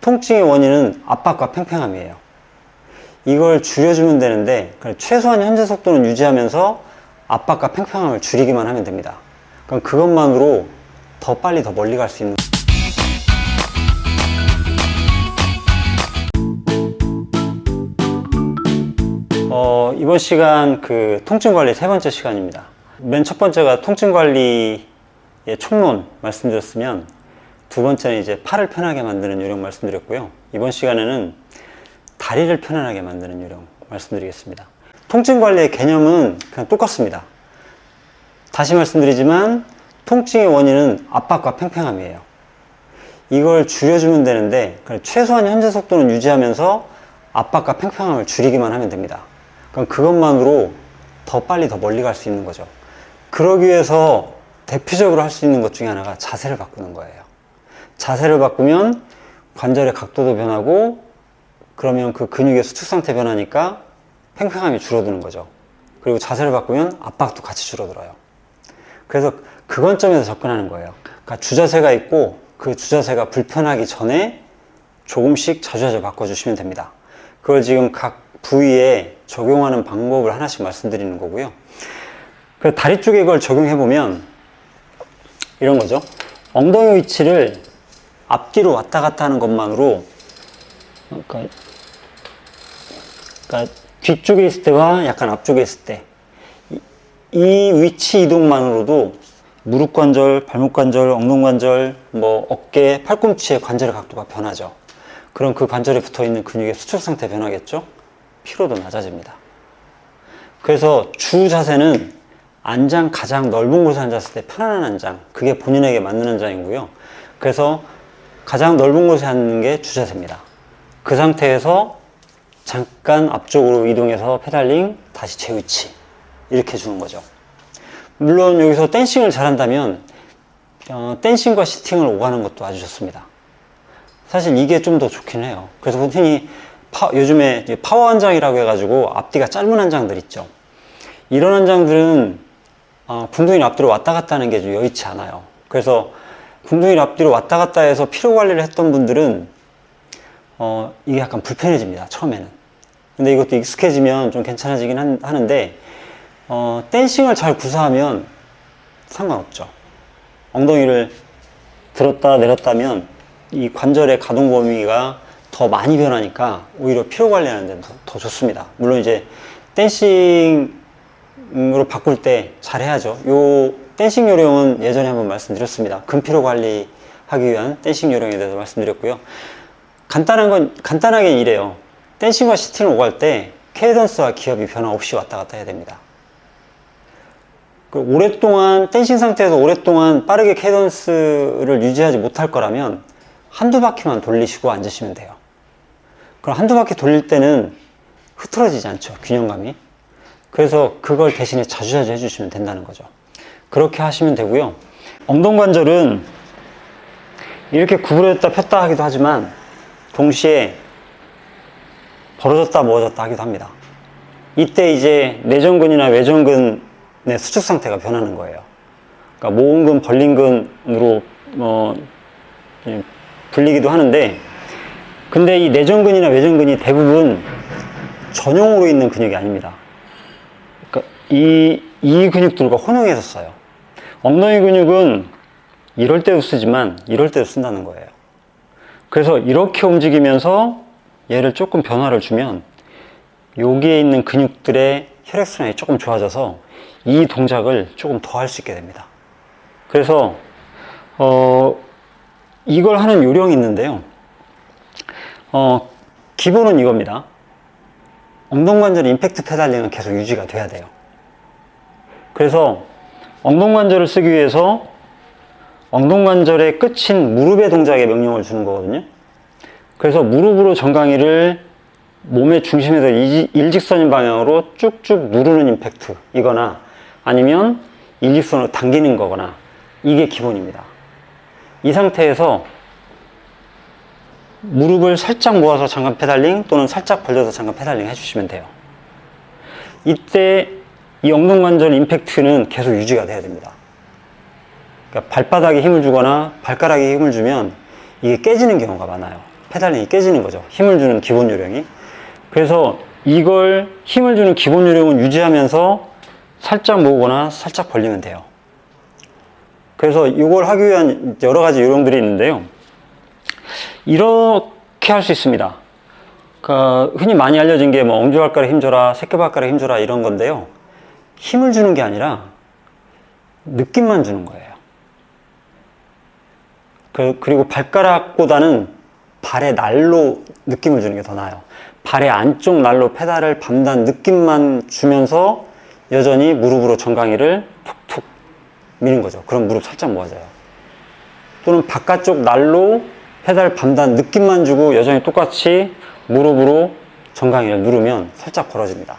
통증의 원인은 압박과 팽팽함이에요. 이걸 줄여주면 되는데 최소한 현재 속도는 유지하면서 압박과 팽팽함을 줄이기만 하면 됩니다. 그럼 그것만으로 더 빨리 더 멀리 갈 수 있는 이번 시간 통증 관리 세 번째 시간입니다. 맨 첫 번째가 통증 관리의 총론 말씀드렸으면, 두 번째는 이제 팔을 편하게 만드는 요령 말씀드렸고요. 이번 시간에는 다리를 편안하게 만드는 요령 말씀드리겠습니다. 통증 관리의 개념은 그냥 똑같습니다. 다시 말씀드리지만 통증의 원인은 압박과 팽팽함이에요. 이걸 줄여주면 되는데 최소한 현재 속도는 유지하면서 압박과 팽팽함을 줄이기만 하면 됩니다. 그럼 그것만으로 더 빨리 더 멀리 갈 수 있는 거죠. 그러기 위해서 대표적으로 할 수 있는 것 중에 하나가 자세를 바꾸는 거예요. 자세를 바꾸면 관절의 각도도 변하고, 그러면 그 근육의 수축 상태 변하니까 팽팽함이 줄어드는 거죠. 그리고 자세를 바꾸면 압박도 같이 줄어들어요. 그래서 그 관점에서 접근하는 거예요. 그러니까 주자세가 있고 그 주자세가 불편하기 전에 조금씩 자주자주 바꿔주시면 됩니다. 그걸 지금 각 부위에 적용하는 방법을 하나씩 말씀드리는 거고요. 그래서 다리 쪽에 이걸 적용해보면 이런 거죠. 엉덩이 위치를 앞뒤로 왔다 갔다 하는 것만으로, 그러니까 뒤쪽에 있을 때와 약간 앞쪽에 있을 때 이 위치 이동만으로도 무릎 관절, 발목 관절, 엉덩이 관절, 어깨, 팔꿈치의 관절의 각도가 변하죠. 그럼 그 관절에 붙어 있는 근육의 수축 상태 변하겠죠? 피로도 낮아집니다. 그래서 주 자세는 안장 가장 넓은 곳에 앉았을 때 편안한 안장, 그게 본인에게 맞는 안장이고요. 그래서 가장 넓은 곳에 앉는 게 주자세입니다. 그 상태에서 잠깐 앞쪽으로 이동해서 페달링, 다시 제 위치, 이렇게 주는 거죠. 물론 여기서 댄싱을 잘한다면 댄싱과 시팅을 오가는 것도 아주 좋습니다. 사실 이게 좀 더 좋긴 해요. 그래서 흔히 요즘에 파워 한장이라고 해가지고 앞뒤가 짧은 한장들 있죠. 이런 한장들은 궁둥이를 앞뒤로 왔다 갔다 하는 게 좀 여의치 않아요. 그래서 궁둥이를 앞뒤로 왔다 갔다 해서 피로 관리를 했던 분들은 이게 약간 불편해집니다, 처음에는. 근데 이것도 익숙해지면 좀 괜찮아지긴 하는데, 댄싱을 잘 구사하면 상관없죠. 엉덩이를 들었다 내렸다 하면 이 관절의 가동 범위가 더 많이 변하니까 오히려 피로 관리하는 데는 더 좋습니다. 물론 이제 댄싱으로 바꿀 때 잘 해야죠. 요 댄싱 요령은 예전에 한번 말씀드렸습니다. 근피로 관리하기 위한 댄싱 요령에 대해서 말씀드렸고요. 간단하게 이래요. 댄싱과 시팅을 오갈 때 케이던스와 기압이 변화 없이 왔다 갔다 해야 됩니다. 오랫동안 댄싱 상태에서 오랫동안 빠르게 케이던스를 유지하지 못할 거라면 한두 바퀴만 돌리시고 앉으시면 돼요. 그럼 한두 바퀴 돌릴 때는 흐트러지지 않죠, 균형감이. 그래서 그걸 대신에 자주자주 해주시면 된다는 거죠. 그렇게 하시면 되고요. 엉덩관절은 이렇게 구부러졌다 폈다 하기도 하지만 동시에 벌어졌다 모아졌다 하기도 합니다. 이때 이제 내전근이나 외전근의 수축 상태가 변하는 거예요. 그러니까 모음근, 벌린근으로 불리기도 하는데, 근데 이 내전근이나 외전근이 대부분 전용으로 있는 근육이 아닙니다. 그러니까 이 근육들과 혼용해서 써요. 엉덩이 근육은 이럴 때도 쓰지만 이럴 때도 쓴다는 거예요. 그래서 이렇게 움직이면서 얘를 조금 변화를 주면 여기에 있는 근육들의 혈액순환이 조금 좋아져서 이 동작을 조금 더 할 수 있게 됩니다. 그래서 이걸 하는 요령이 있는데요. 기본은 이겁니다. 엉덩관절 임팩트 페달링은 계속 유지가 돼야 돼요. 그래서 엉덩관절을 쓰기 위해서 엉덩관절의 끝인 무릎의 동작에 명령을 주는 거거든요. 그래서 무릎으로 정강이를 몸의 중심에서 일직선인 방향으로 쭉쭉 누르는 임팩트 이거나 아니면 일직선으로 당기는 거거나, 이게 기본입니다. 이 상태에서 무릎을 살짝 모아서 잠깐 페달링 또는 살짝 벌려서 잠깐 페달링 해주시면 돼요. 이때 이 엉덩관절 임팩트는 계속 유지가 돼야 됩니다. 그러니까 발바닥에 힘을 주거나 발가락에 힘을 주면 이게 깨지는 경우가 많아요. 페달링이 깨지는 거죠. 힘을 주는 기본 요령이. 그래서 이걸 힘을 주는 기본 요령은 유지하면서 살짝 모으거나 살짝 벌리면 돼요. 그래서 이걸 하기 위한 여러 가지 요령들이 있는데요. 이렇게 할 수 있습니다. 흔히 많이 알려진 게 뭐 엄지발가락 힘줘라, 새끼발가락 힘줘라 이런 건데요. 힘을 주는 게 아니라 느낌만 주는 거예요. 그리고 발가락보다는 발의 날로 느낌을 주는 게 더 나아요. 발의 안쪽 날로 페달을 밟는 느낌만 주면서 여전히 무릎으로 정강이를 툭툭 미는 거죠. 그럼 무릎 살짝 모아져요. 또는 바깥쪽 날로 페달을 밟는 느낌만 주고 여전히 똑같이 무릎으로 정강이를 누르면 살짝 벌어집니다.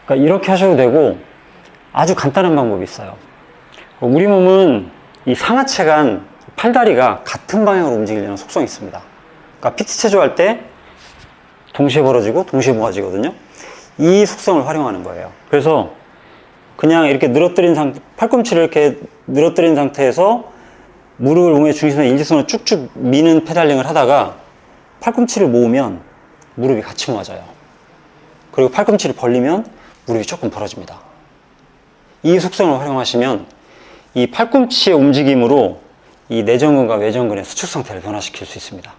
그러니까 이렇게 하셔도 되고, 아주 간단한 방법이 있어요. 우리 몸은 이 상하체 간 팔다리가 같은 방향으로 움직이려는 속성이 있습니다. 그러니까 PT 체조할 때 동시에 벌어지고 동시에 모아지거든요. 이 속성을 활용하는 거예요. 그래서 그냥 이렇게 늘어뜨린 상태, 팔꿈치를 이렇게 늘어뜨린 상태에서 무릎을 몸의 중심에 일직선으로 쭉쭉 미는 페달링을 하다가 팔꿈치를 모으면 무릎이 같이 모아져요. 그리고 팔꿈치를 벌리면 무릎이 조금 벌어집니다. 이 속성을 활용하시면 이 팔꿈치의 움직임으로 이 내전근과 외전근의 수축 상태를 변화시킬 수 있습니다.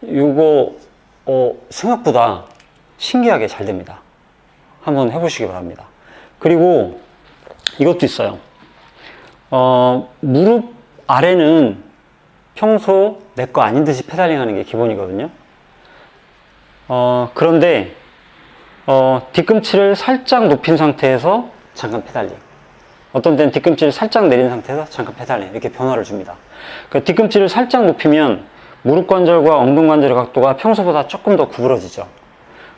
이거 생각보다 신기하게 잘 됩니다. 한번 해보시기 바랍니다. 그리고 이것도 있어요. 무릎 아래는 평소 내 거 아닌 듯이 페달링 하는 게 기본이거든요. 그런데 뒤꿈치를 살짝 높인 상태에서 잠깐 페달링, 어떤 때는 뒤꿈치를 살짝 내린 상태에서 잠깐 페달링, 이렇게 변화를 줍니다. 그러니까 뒤꿈치를 살짝 높이면 무릎 관절과 엉덩이 관절의 각도가 평소보다 조금 더 구부러지죠.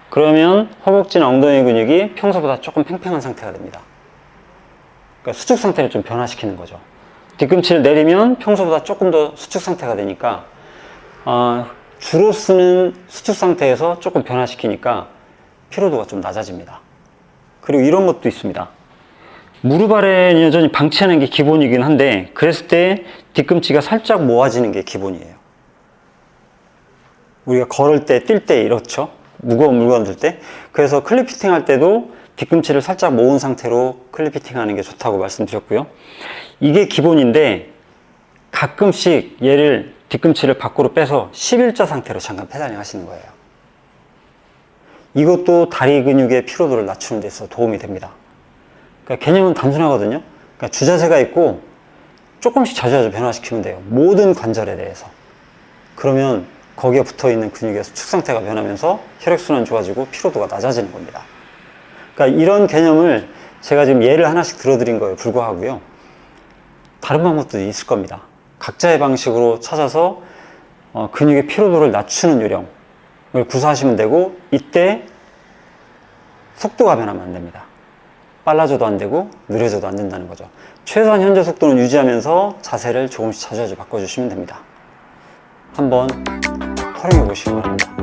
그러면 허벅지나 엉덩이 근육이 평소보다 조금 팽팽한 상태가 됩니다. 그러니까 수축 상태를 좀 변화시키는 거죠. 뒤꿈치를 내리면 평소보다 조금 더 수축 상태가 되니까 주로 쓰는 수축 상태에서 조금 변화시키니까 피로도가 좀 낮아집니다. 그리고 이런 것도 있습니다. 무릎 아래는 여전히 방치하는 게 기본이긴 한데, 그랬을 때 뒤꿈치가 살짝 모아지는 게 기본이에요. 우리가 걸을 때, 뛸 때 이렇죠. 무거운 물건 들 때. 그래서 클립 피팅 할 때도 뒤꿈치를 살짝 모은 상태로 클립 피팅 하는 게 좋다고 말씀드렸고요. 이게 기본인데, 가끔씩 얘를 뒤꿈치를 밖으로 빼서 11자 상태로 잠깐 페달링 하시는 거예요. 이것도 다리 근육의 피로도를 낮추는 데 있어서 도움이 됩니다. 그러니까 개념은 단순하거든요. 그러니까 주자세가 있고 조금씩 자주자주 변화시키면 돼요. 모든 관절에 대해서. 그러면 거기에 붙어있는 근육의 수축 상태가 변하면서 혈액순환 좋아지고 피로도가 낮아지는 겁니다. 그러니까 이런 개념을 제가 지금 예를 하나씩 들어드린 거에 불과하고요. 다른 방법도 있을 겁니다. 각자의 방식으로 찾아서 근육의 피로도를 낮추는 요령을 구사하시면 되고, 이때 속도가 변하면 안 됩니다. 빨라져도 안 되고 느려져도 안 된다는 거죠. 최소한 현재 속도는 유지하면서 자세를 조금씩 자주자주 바꿔주시면 됩니다. 한번 활용해 보시기 바랍니다.